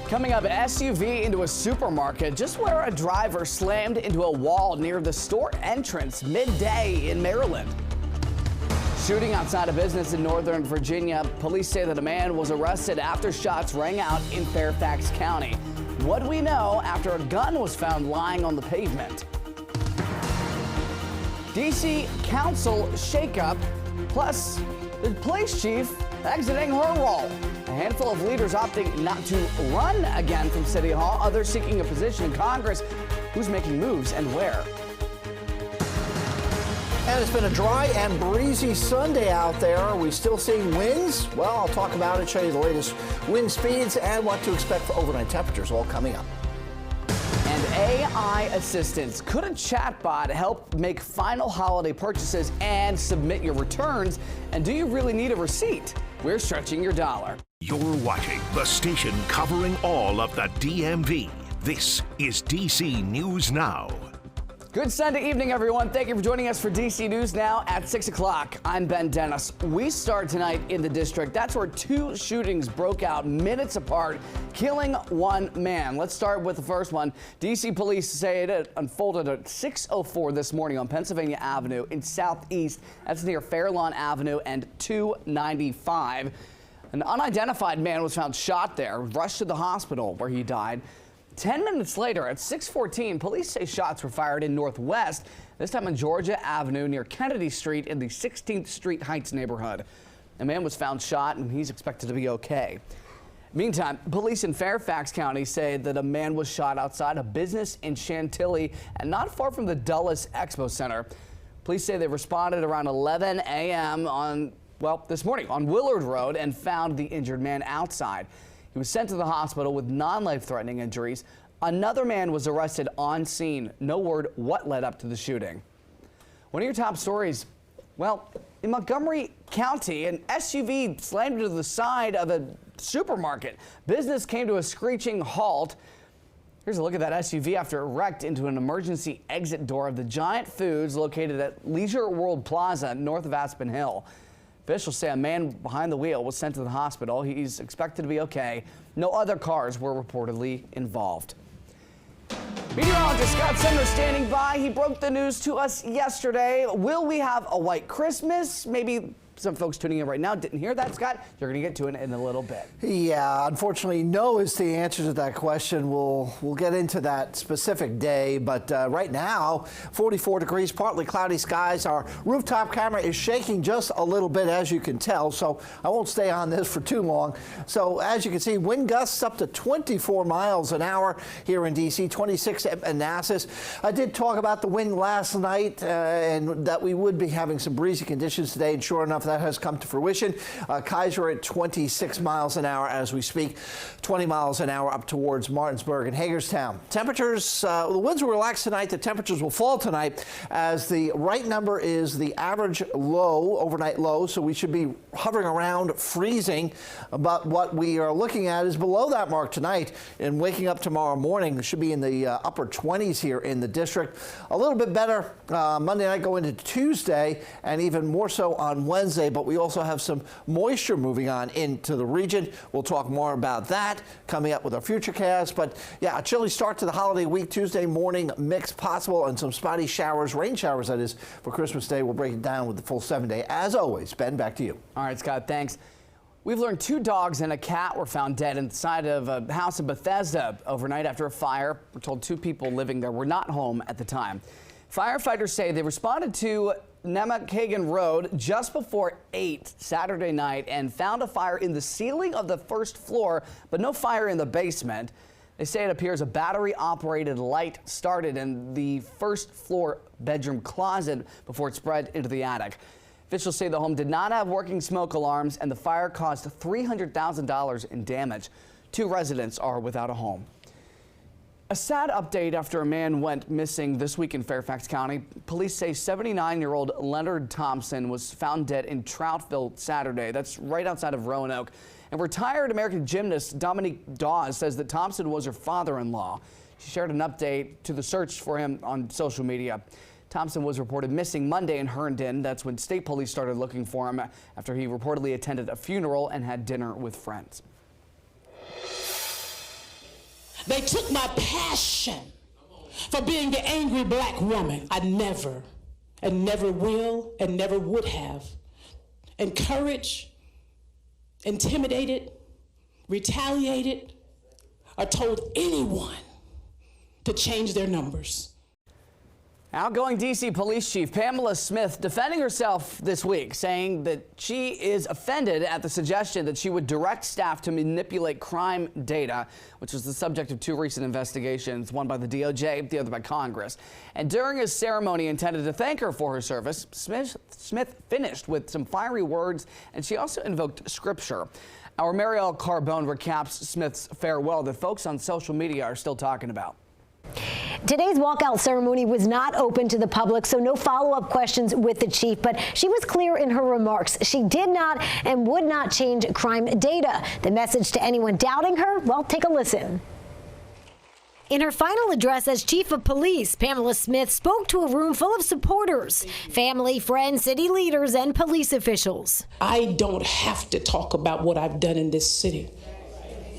Coming up, SUV into a supermarket just where a driver slammed into a wall near the store entrance midday in Maryland. Shooting outside a business in Northern Virginia. Police say that a man was arrested after shots rang out in Fairfax County. What do we know after a gun was found lying on the pavement? DC Council shakeup, plus the police chief exiting her role. A handful of leaders opting not to run again from City Hall, others seeking a position in Congress. Who's making moves and where? And it's been a dry and breezy Sunday out there. Are we still seeing winds? Well, I'll talk about it, show you the latest wind speeds and what to expect for overnight temperatures, all coming up. And AI assistance. Could a chatbot help make final holiday purchases and submit your returns? And do you really need a receipt? We're stretching your dollar. You're watching the station covering all of the DMV. This is DC News Now. Good Sunday evening, everyone. Thank you for joining us for DC News Now at 6 o'clock. I'm Ben Dennis. We start tonight in the district. That's where two shootings broke out minutes apart, killing one man. Let's start with the first one. DC police say it unfolded at 6:04 this morning on Pennsylvania Avenue in Southeast. That's near Fairlawn Avenue and 295. An unidentified man was found shot there, rushed to the hospital where he died. 10 minutes later, at 6:14, police say shots were fired in Northwest, this time on Georgia Avenue near Kennedy Street in the 16th Street Heights neighborhood. A man was found shot and he's expected to be okay. Meantime, police in Fairfax County say that a man was shot outside a business in Chantilly and not far from the Dulles Expo Center. Police say they responded around 11 a.m. this morning on Willard Road and found the injured man outside. He was sent to the hospital with non-life-threatening injuries. Another man was arrested on scene. No word what led up to the shooting. One of your top stories, well, in Montgomery County, an SUV slammed into the side of a supermarket. Business came to a screeching halt. Here's a look at that SUV after it wrecked into an emergency exit door of the Giant Foods located at Leisure World Plaza north of Aspen Hill. Officials say a man behind the wheel was sent to the hospital. He's expected to be okay. No other cars were reportedly involved. Meteorologist Scott Sumner standing by. He broke the news to us yesterday. Will we have a white Christmas? Maybe some folks tuning in right now didn't hear that, Scott. You're going to get to it in a little bit. Yeah, unfortunately, no is the answer to that question. We'll get into that specific day, but right now, 44 degrees, partly cloudy skies. Our rooftop camera is shaking just a little bit, as you can tell, so I won't stay on this for too long. So as you can see, wind gusts up to 24 miles an hour here in D.C., 26 at Manassas. I did talk about the wind last night and that we would be having some breezy conditions today, and sure enough, that has come to fruition. Kaiser at 26 miles an hour as we speak, 20 miles an hour up towards Martinsburg and Hagerstown. Temperatures, the winds will relax tonight. The temperatures will fall tonight as the right number is the average low, overnight low, so we should be hovering around freezing. But what we are looking at is below that mark tonight, and waking up tomorrow morning, it should be in the upper 20s here in the district. A little bit better Monday night going into Tuesday, and even more so on Wednesday. But we also have some moisture moving on into the region. We'll talk more about that coming up with our Futurecast. But yeah, a chilly start to the holiday week. Tuesday morning mix possible and some spotty showers, rain showers that is, for Christmas Day. We'll break it down with the full 7-day. As always, Ben, back to you. All right, Scott, thanks. We've learned 2 dogs and a cat were found dead inside of a house in Bethesda overnight after a fire. We're told 2 people living there were not home at the time. Firefighters say they responded to Nemahagan Road just before 8 Saturday night and found a fire in the ceiling of the first floor, but no fire in the basement. They say it appears a battery-operated light started in the first floor bedroom closet before it spread into the attic. Officials say the home did not have working smoke alarms and the fire caused $300,000 in damage. 2 residents are without a home. A sad update after a man went missing this week in Fairfax County. Police say 79-year-old Leonard Thompson was found dead in Troutville Saturday. That's right outside of Roanoke. And retired American gymnast Dominique Dawes says that Thompson was her father-in-law. She shared an update to the search for him on social media. Thompson was reported missing Monday in Herndon. That's when state police started looking for him after he reportedly attended a funeral and had dinner with friends. They took my passion for being the angry black woman. I never, and never will, and never would have encouraged, intimidated, retaliated, or told anyone to change their numbers. Outgoing D.C. Police Chief Pamela Smith defending herself this week, saying that she is offended at the suggestion that she would direct staff to manipulate crime data, which was the subject of two recent investigations, one by the DOJ, the other by Congress. And during a ceremony intended to thank her for her service, Smith finished with some fiery words, and she also invoked scripture. Our Marielle Carbone recaps Smith's farewell that folks on social media are still talking about. Today's walkout ceremony was not open to the public, so no follow-up questions with the chief, but she was clear in her remarks. She did not and would not change crime data. The message to anyone doubting her, well, take a listen. In her final address as chief of police, Pamela Smith spoke to a room full of supporters, family, friends, city leaders, and police officials. I don't have to talk about what I've done in this city.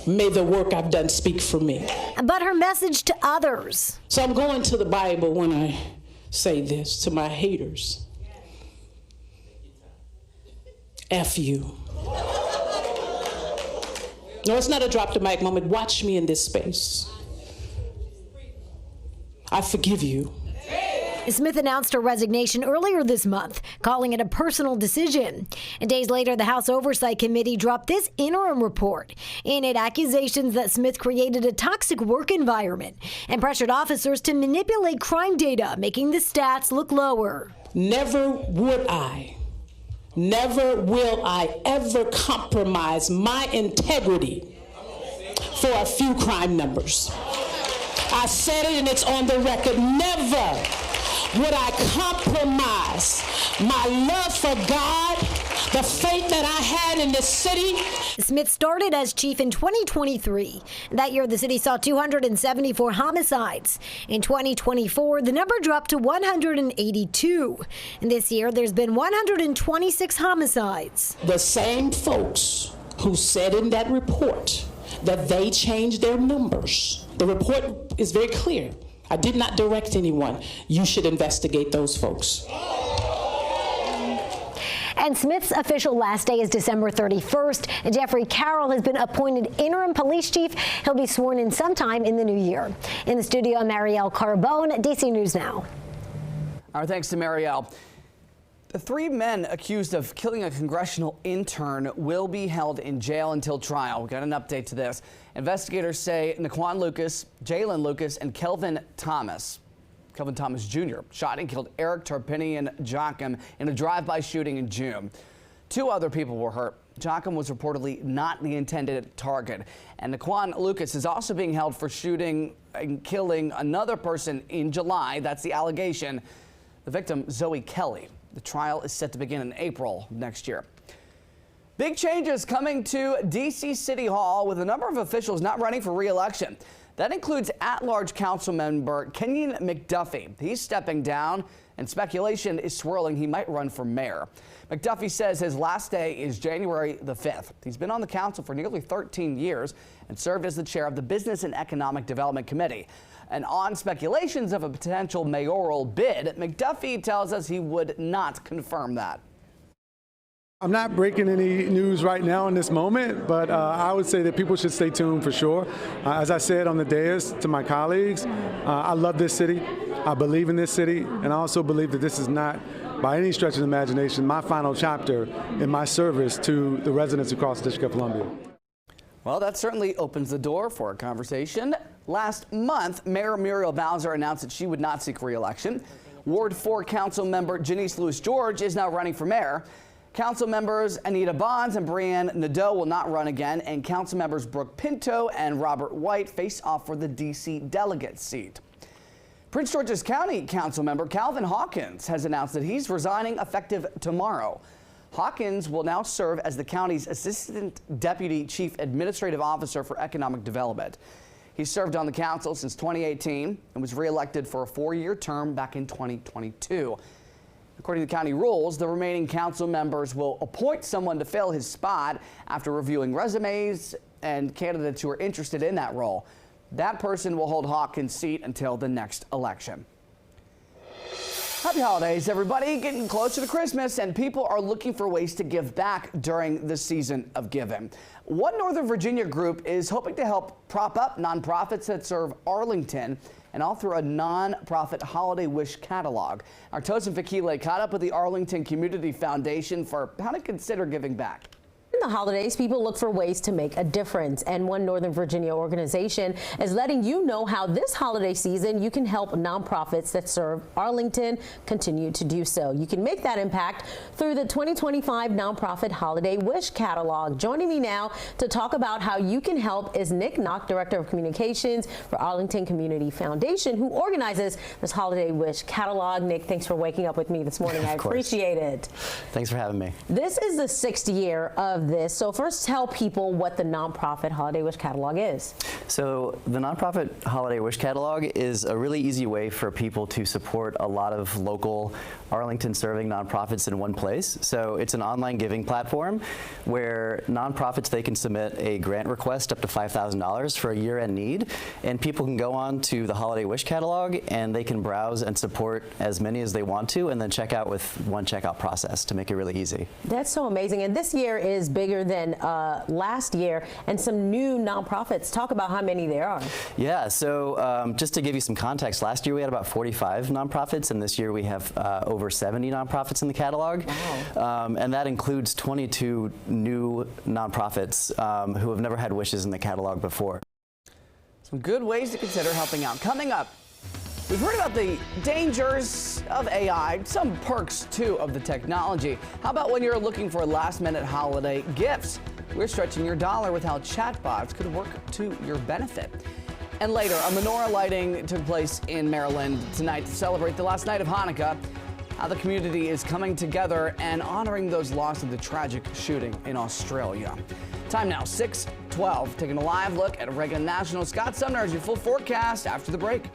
May the work I've done speak for me. But her message to others. So I'm going to the Bible when I say this to my haters. F you. No, it's not a drop the mic moment. Watch me in this space. I forgive you. Smith announced her resignation earlier this month, calling it a personal decision. And days later, the House Oversight Committee dropped this interim report. In it, accusations that Smith created a toxic work environment and pressured officers to manipulate crime data, making the stats look lower. Never would I, never will I ever compromise my integrity for a few crime numbers. I said it and it's on the record. Never would I compromise my love for God, the faith that I had in this city. Smith started as chief in 2023. That year, the city saw 274 homicides. In 2024, the number dropped to 182. And this year, there's been 126 homicides. The same folks who said in that report that they changed their numbers. The report is very clear. I did not direct anyone. You should investigate those folks. And Smith's official last day is December 31st. Jeffrey Carroll has been appointed interim police chief. He'll be sworn in sometime in the new year. In the studio, Marielle Carbone, DC News Now. Our thanks to Marielle. The three men accused of killing a congressional intern will be held in jail until trial. We got an update to this. Investigators say Naquan Lucas, Jalen Lucas, and Kelvin Thomas Jr. shot and killed Eric Tarpinian Jocham in a drive-by shooting in June. Two other people were hurt. Jocham was reportedly not the intended target. And Naquan Lucas is also being held for shooting and killing another person in July. That's the allegation. The victim, Zoe Kelly. The trial is set to begin in April next year. Big changes coming to D.C. City Hall with a number of officials not running for re-election. That includes at-large council member Kenyon McDuffie. He's stepping down, and speculation is swirling he might run for mayor. McDuffie says his last day is January the 5th. He's been on the council for nearly 13 years and served as the chair of the Business and Economic Development Committee. And on speculations of a potential mayoral bid, McDuffie tells us he would not confirm that. I'm not breaking any news right now in this moment, but I would say that people should stay tuned for sure. As I said on the dais to my colleagues, I love this city. I believe in this city, and I also believe that this is not, by any stretch of the imagination, my final chapter in my service to the residents across the District of Columbia. Well, that certainly opens the door for a conversation. Last month, Mayor Muriel Bowser announced that she would not seek re-election. Ward 4 Council member Janice Lewis-George is now running for mayor. Council members Anita Bonds and Brianne Nadeau will not run again, and council members Brooke Pinto and Robert White face off for the D.C. delegate seat. Prince George's County Council member Calvin Hawkins has announced that he's resigning effective tomorrow. Hawkins will now serve as the county's Assistant Deputy Chief Administrative Officer for Economic Development. He served on the council since 2018 and was reelected for a 4-year term back in 2022. According to county rules, the remaining council members will appoint someone to fill his spot after reviewing resumes and candidates who are interested in that role. That person will hold Hawkins' seat until the next election. Happy holidays, everybody. Getting closer to Christmas, and people are looking for ways to give back during the season of giving. One Northern Virginia group is hoping to help prop up nonprofits that serve Arlington, and all through a nonprofit holiday wish catalog. Our Tosin Fakile caught up with the Arlington Community Foundation for how to consider giving back. In the holidays, people look for ways to make a difference, and one Northern Virginia organization is letting you know how this holiday season you can help nonprofits that serve Arlington continue to do so. You can make that impact through the 2025 Nonprofit Holiday Wish Catalog. Joining me now to talk about how you can help is Nick Knock, Director of Communications for Arlington Community Foundation, who organizes this Holiday Wish Catalog. Nick, thanks for waking up with me this morning. I appreciate it. Thanks for having me. This is the 6th year of this. So first, tell people what the Nonprofit Holiday Wish Catalog is. So the Nonprofit Holiday Wish Catalog is a really easy way for people to support a lot of local Arlington serving nonprofits in one place. So it's an online giving platform where nonprofits, they can submit a grant request up to $5,000 for a year-end need, and people can go on to the Holiday Wish Catalog and they can browse and support as many as they want to, and then check out with one checkout process to make it really easy. That's so amazing. And this year is bigger than last year, and some new nonprofits. Talk about how many there are. Yeah, so just to give you some context, last year we had about 45 nonprofits, and this year we have over 70 nonprofits in the catalog. Wow. And that includes 22 new nonprofits who have never had wishes in the catalog before. Some good ways to consider helping out. Coming up, we've heard about the dangers of AI, some perks too of the technology. How about when you're looking for last-minute holiday gifts? We're stretching your dollar with how chatbots could work to your benefit. And later, a menorah lighting took place in Maryland tonight to celebrate the last night of Hanukkah. How the community is coming together and honoring those lost in the tragic shooting in Australia. Time now, 6:12, taking a live look at Reagan National. Scott Sumner has your full forecast after the break.